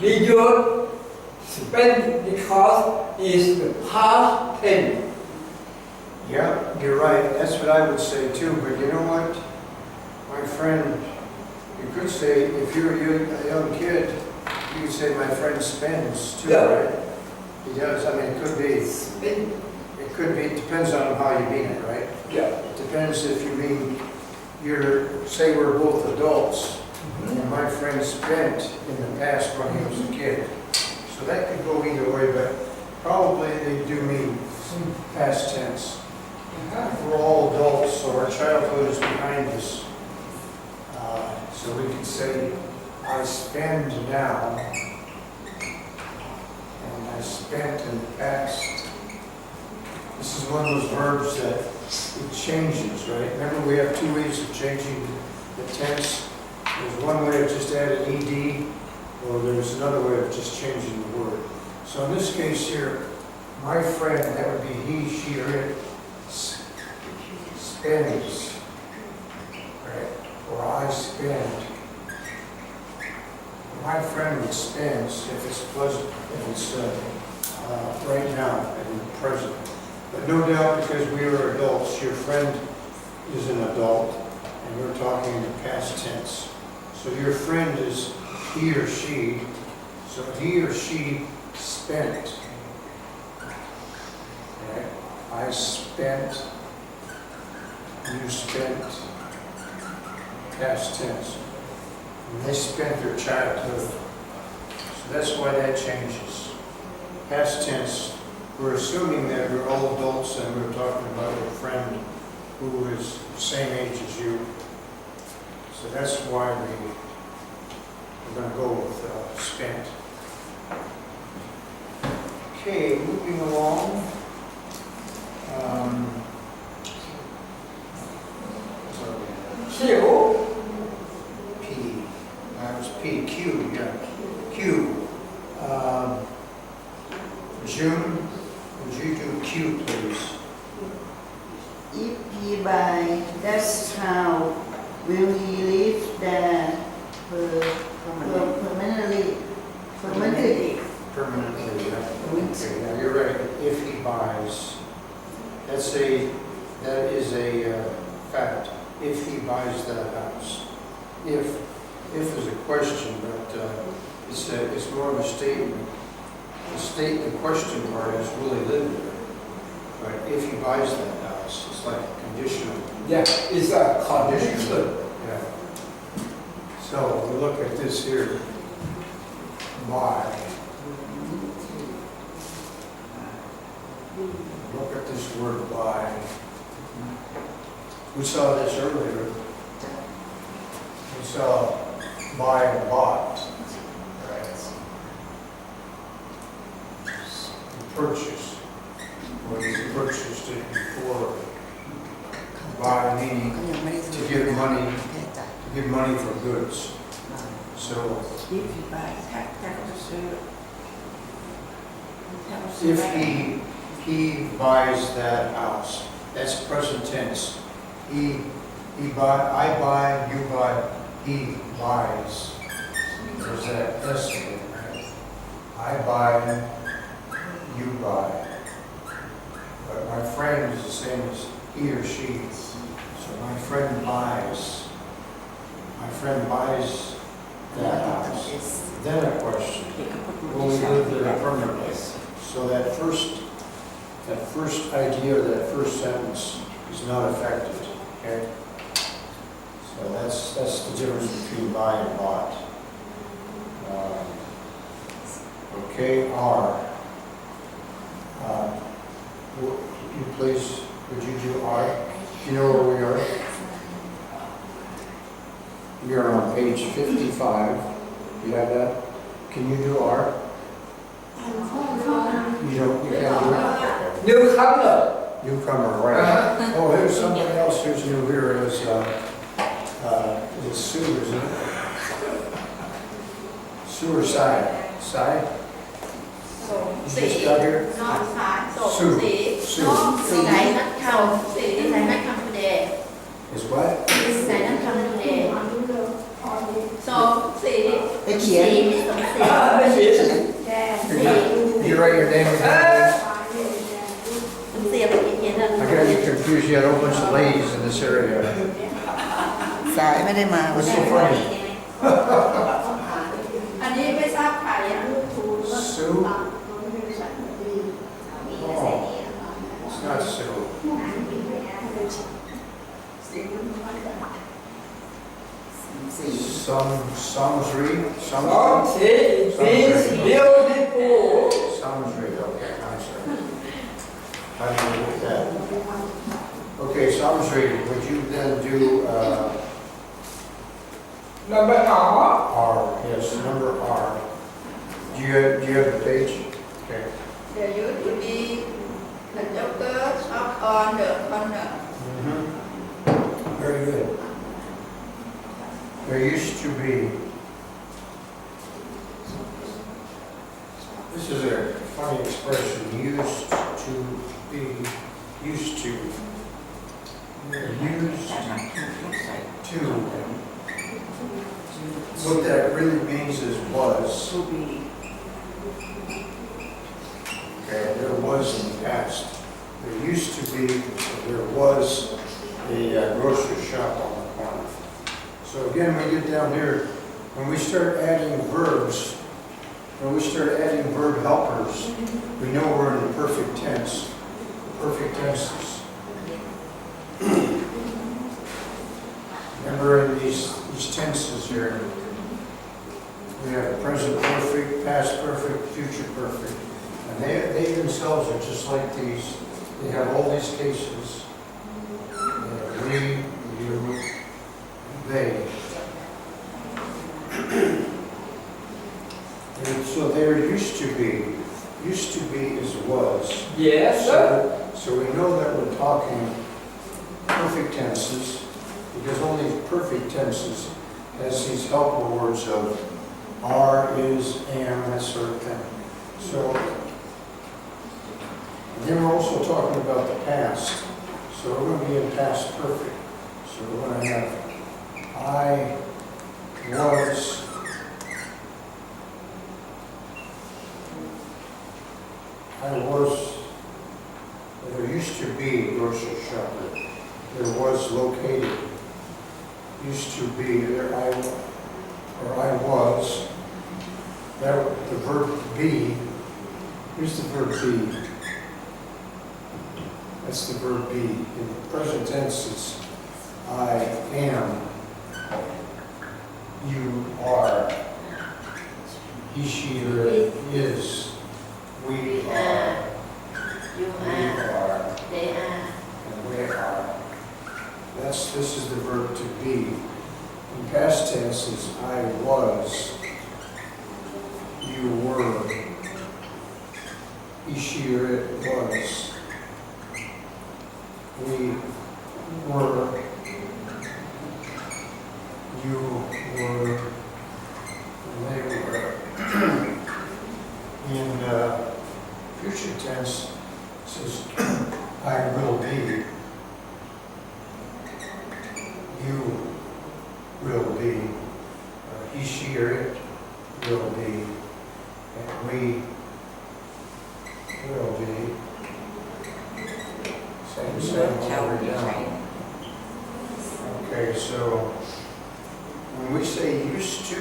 we use spend because is the past tense. Yeah, you're right. That's what I would say too. But you know what, my friend, you could say if you're a young kid, you could say my friend spends too, Yeah. right? He does. I mean, it could be. Spend. It could be. It depends on how you mean it, right? Yeah. It depends if you mean say we're both adults, and my friend spent in the past when he was a kid. So that could go either way, but probably they do mean past tense. We're all adults, so our childhood is behind us. So we can say, I spend now, and I spent in the past. This is one of those verbs that it changes, right? Remember, we have two ways of changing the tense. There's one way of just adding ed, or there's another way of just changing the word. So in this case here, my friend, that would be he, she, or it, spends, right? Or I spend. My friend would spends if it's pleasant, if it's right now, in the present. But no doubt, because we are adults, your friend is an adult, and we're talking in the past tense. So your friend is he or she, so he or she spent. Right? I spent, you spent, past tense. And they spent their childhood. So that's why that changes. Past tense, we're assuming that we're all adults and we're talking about a friend who is the same age as you. So that's why we're going to go with spent. Okay, moving along. Q. P. That was P. Q, yeah. Q. June, would you do Q, please? If he buy, that's how will he live there permanently? Permanently, yeah. Okay, now you're right. If he buys, that is a fact. If he buys that house. If is a question, but it's more of a statement. The question part is really live there. But if he buys that house, it's like conditional. Yeah, it's a condition. Yeah. So we look at this here. Buy. Look at this word buy. We saw this earlier. We saw buy and bought. Right. Purchase. When you purchased it before. Buy meaning to give money for goods. So if he buys that house, that's present tense. I buy, you buy, he buys. There's that S again, right? I buy, you buy. But my friend is the same as he or she. So my friend buys. My friend buys that house. Then a question. Will we live there permanently? So that first idea, that first sentence is not affected. Okay? So that's the difference between buy and bought. Okay, R. You please, would you do R? Do you know where we are? We are on page 55. You have that? Can you do R? You can't do it? Newcomer. Newcomer, right. Oh, there's somebody else who's new here. Is Sue, isn't it? Sue or Sai? Sai? You just got here? Sue. Sue. Sai not come. Sai not come today. Is what? Sai not come today. So, ไปเขียน สีสมศรี Yes. สี You write your name again. สมศรีไปเขียนแล้ว I got you confused. You had a whole bunch of ladies in this area. สายไม่ได้มา What's so funny? อันนี้ไม่ทราบใครอ่ะ Sue? Oh, it's not Sue. Samsri? Some say it means beautiful. Samsri, okay, I'm sorry. How do you do that? Okay, Samsri, would you then do Number R. R? Yes, number R. Do you have the page? Okay. There used to be a joker shop on the corner. Very good. There used to be. This is a funny expression. Used to be. Used to. Used to. What that really means is was. Okay, there was in the past. There used to be, there was a grocery shop on the corner. So again, when we get down here, when we start adding verbs, when we start adding verb helpers, we know we're in the perfect tense. Perfect tenses. Remember in these tenses here, we have present perfect, past perfect, future perfect. And they themselves are just like these. They have all these cases. We, you, they. And so there used to be. Used to be is was. Yes, sir. So we know that we're talking perfect tenses, because only perfect tenses has these helper words of are, is, am, that sort of thing. So, and then we're also talking about the past. So we're going to be in past perfect. So we're going to have I was. There used to be a grocery shop. There was located. Used to be there. I was. That the verb be. Here's the verb be. That's the verb be. In the present tense, it's I am. You are. He, she, or it is. We are. You We are. are. They are. And we are. This is the verb to be. In past tense is I was. You were. He, she, or it was. We were. You were. And they were. In future tense, it says I will be. You will be. He, she, or it will be. And we will be. Same all the way down. Okay, so when we say used to,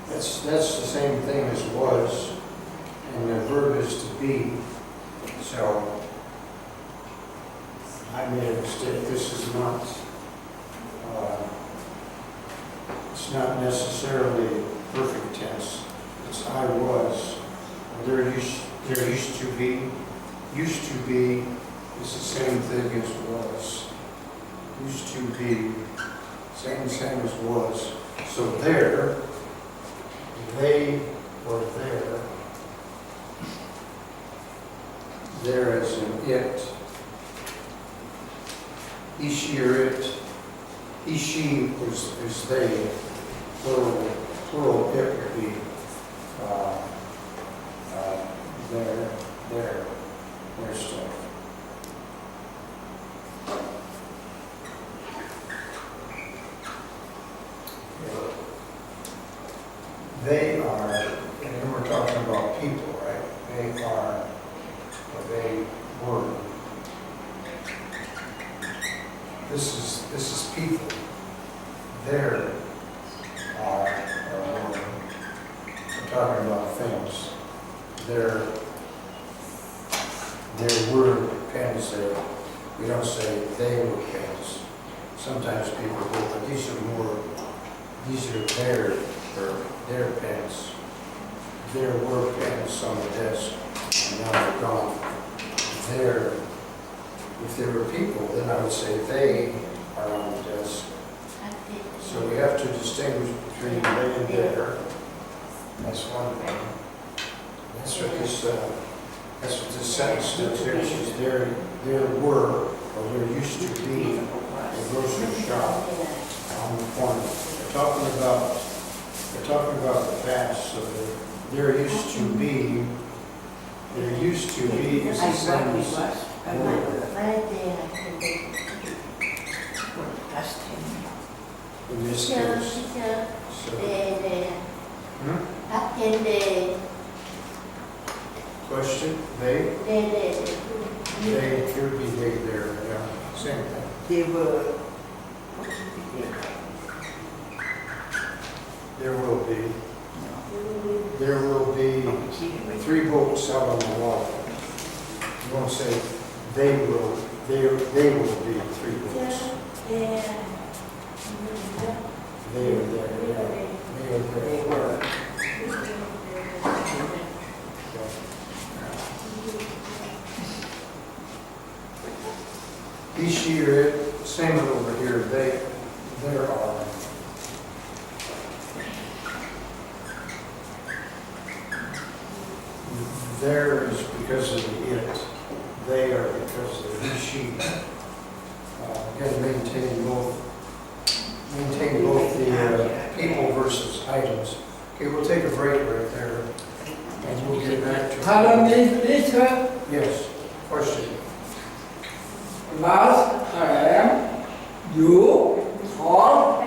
that's the same thing as was, and the verb is to be. So I made a mistake. This is not. It's not necessarily perfect tense. It's I was. There used to be. Used to be is the same thing as was. Used to be, same as was. So there, they were there. There as in it. He, she, or it. He, she is they. Plural, it would be their stuff. They are, and then we're talking about people, right? They are, or they were. This is people. There are, or were. We're talking about things. There were pens there. We don't say they were pens. Sometimes people go, but these are their pens. There were pens on the desk, and now they're gone. If there were people, then I would say they are on the desk. So we have to distinguish between they and there. That's one thing. That's what this sentence does here. It says there were, or there used to be, a grocery shop on the corner. They're talking about the past, so there used to be is the same as were. In this case. So, question, they could be they there, yeah, same thing. They were. There will be 3 boats out on the water. You won't say they will be 3 boats. They are there, yeah. They are there. They were. Each year, same as over here, there are. There is because of the it. They are because of the she. Again, maintain both the people versus items. Okay, we'll take a break right there, and we'll get back to. Pardon me, teacher. Yes, question. Last time you called